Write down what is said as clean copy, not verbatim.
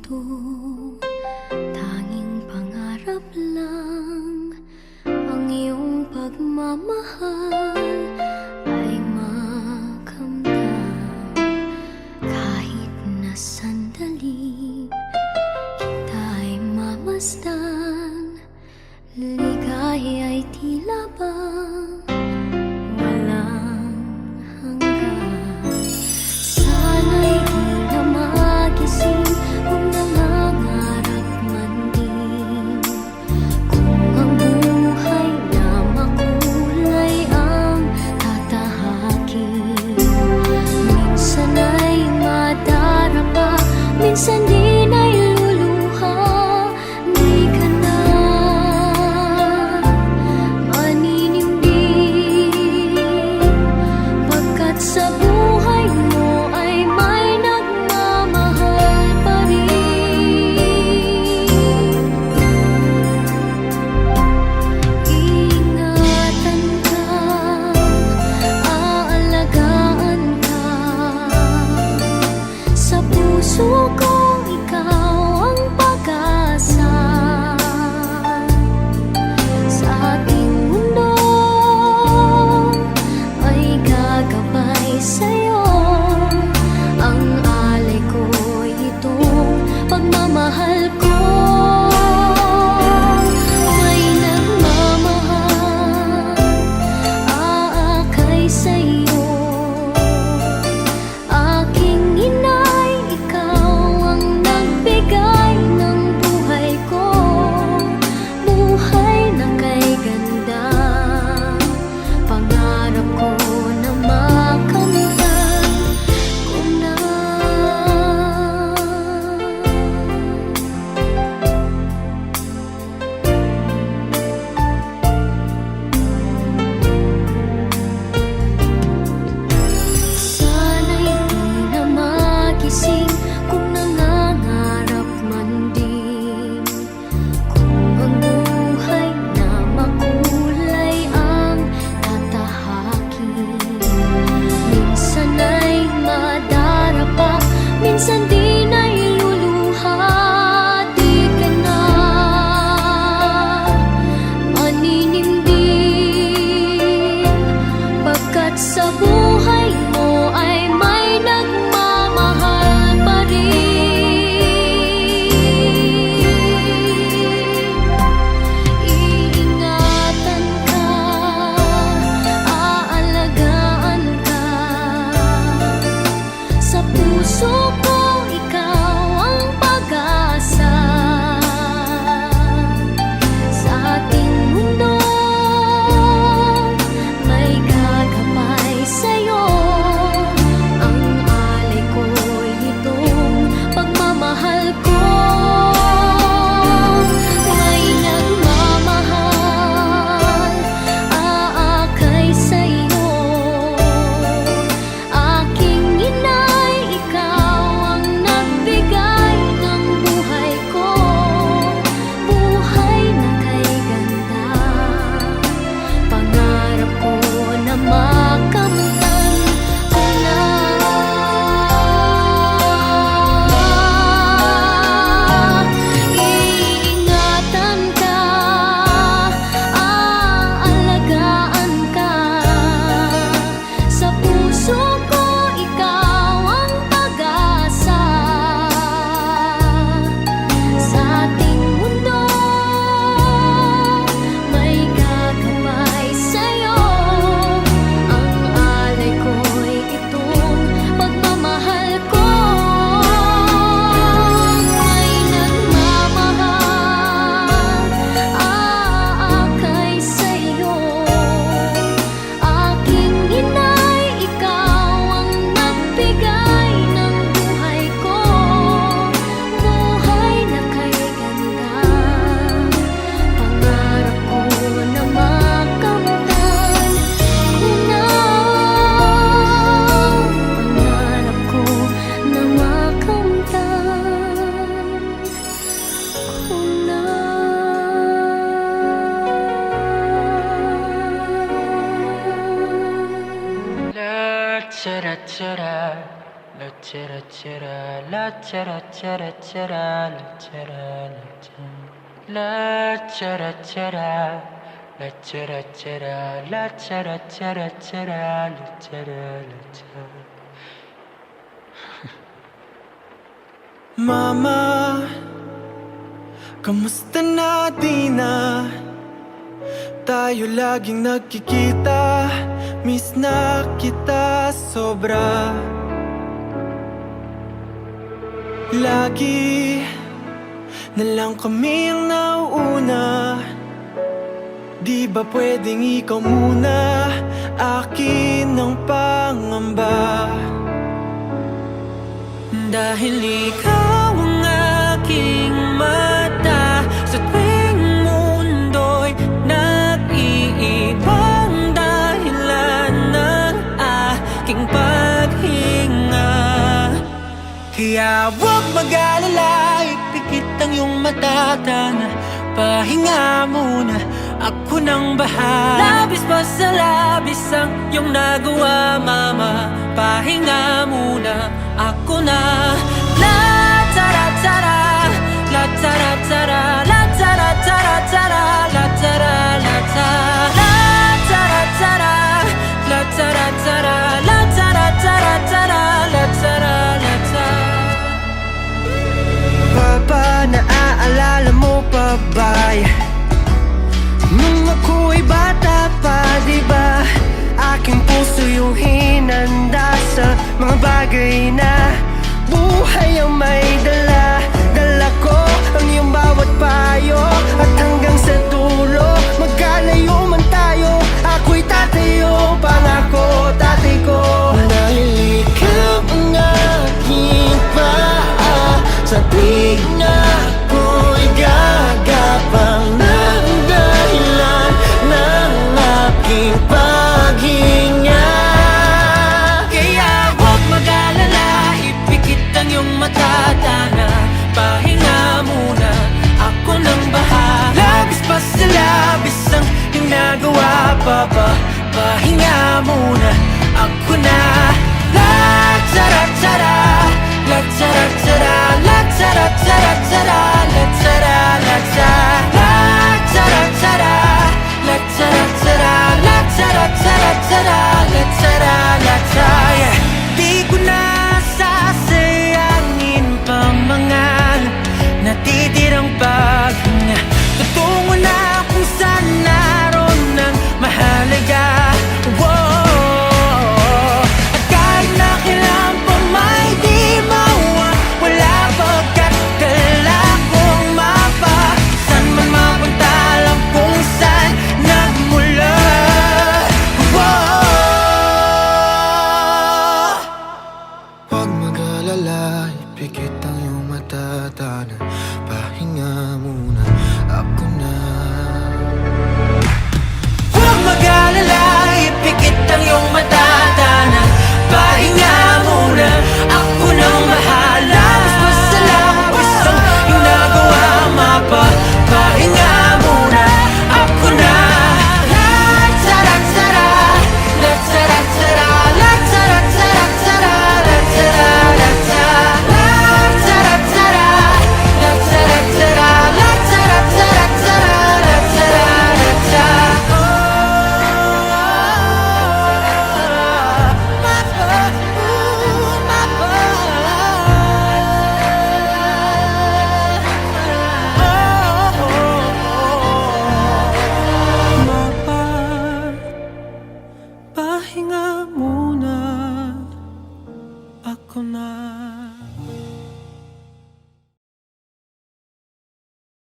ito, tanging pangarap lang. Ang iyong pagmamahal ay makamdam. Kahit na sandali kita'y mamasdan, ligaya ay tila bang walang hanggan. Sana'y di na magising kung nangangarap man din, kung ang buhay na makulay ang tatahakin. Minsan ay madarapa, minsan din ay luluha. Di ka na maninindig, pagkat sa buhay mo ay may nagmamahal pa rin. Ingatan ka, aalagaan ka. Sa puso ko ikaw ang pag-asa. Sa ating mundo ay gagabay sa'yo. Ang alay ko'y itong pagmamahal ko. May nagmamahal, aakay sa'yo. Aking inay, ikaw ang nagbigay ng buhay ko. Buhay na kay ganda, pangarap ko na makamtan ko na. Sana'y di na magising kung nangangarap man din, kung ang buhay na makulay ang tatahakin. Minsan ay madarapa, minsan din ay luluha. Di ka na maninindig, pagkat sa buhay mo ay may nagmamahal pa rin. Iingatan ka, aalagaan ka. Sa puso ko ikaw ang pag-asa. Sa ating mundo may gagabay sa'yo. Ang alay ko'y itong pagmamahal ko. May nagmamahal, aakay sa'yo. Aking inay, ikaw ang nagbigay ng buhay ko. Buhay na kay ganda, pangarap ko na makamtan ko na. Iingatan ka, aalagaan ka. Sa puso ko ikaw ang pag-asa. Sa ating mundo may gagabay sa'yo. Ang alay ko'y itong pagmamahal ko. May nagmamahal, aakay sa'yo. Aking inay, ikaw ang nagbigay ng buhay ko. Buhay na kay ganda, pangarap ko na makamtan ko na. Pangarap ko na makamtan ko na. La, tara, tara, La chera chera, la chera chera chera, la chera la chera chera, la chera chera, la chera chera chera, la chera la chera. Mama, kamusta na di na? Tayo laging nagkikita, miss na kita sobra. Lagi na lang kami ang nauuna. Di ba pwedeng ikaw muna, akin ang pangamba? Dahil ikaw ang aking mata, sa tuwing mundo'y nag-iibang dahilan ng aking paghinga. Kaya huwag mag-alala, ipikit ang iyong mata, tana, pahinga muna, ako nang bahala. Labis pa sa labis ang iyong nagawa, mama, pahinga muna, ako na. La tara tara, la tara tara, la tara tara tara, la tara la tara, la tara tara, la tara tara, la tara tara tara, la tara la tara. Papa, naaalala mo pa ba nung ako'y bata pa, diba? Aking puso yung hinanda sa mga bagay na buhay ang may dala. Dala ko ang iyong bawat payo, at hanggang sa dulo, magkalayo man tayo, ako'y tatayo, pangako tatay ko. Dahil ikaw ang aking paa, sa tuwing ako'y gagapang ng dahilan ng aking paghinga. Kaya huwag mag-alala, ipikit ang iyong mata, tana, pahinga muna, ako nang bahala. Labis pa sa labis ang ginagawa, papa, pahinga muna, ako na. La tara tara, la tara tara, la tara tara tara, la tara la tara, la tara tara, la tara tara, la tara tara tara, la tara la tara. Di ko na sasayangin pa mga natitirang paghinga. Tutungo na kung saan naroon ang mahalaga. Whoa. At kahit na kailan pa may di mawawala, pagkat dala kong mapa, saan man mapunta, alam kung saan nagmula. Whoa. Huwag mag-alala, ipikit ang iyong mata, tana, pahinga muna, ako na. Huwag mag-alala, ipikit ang iyong mata,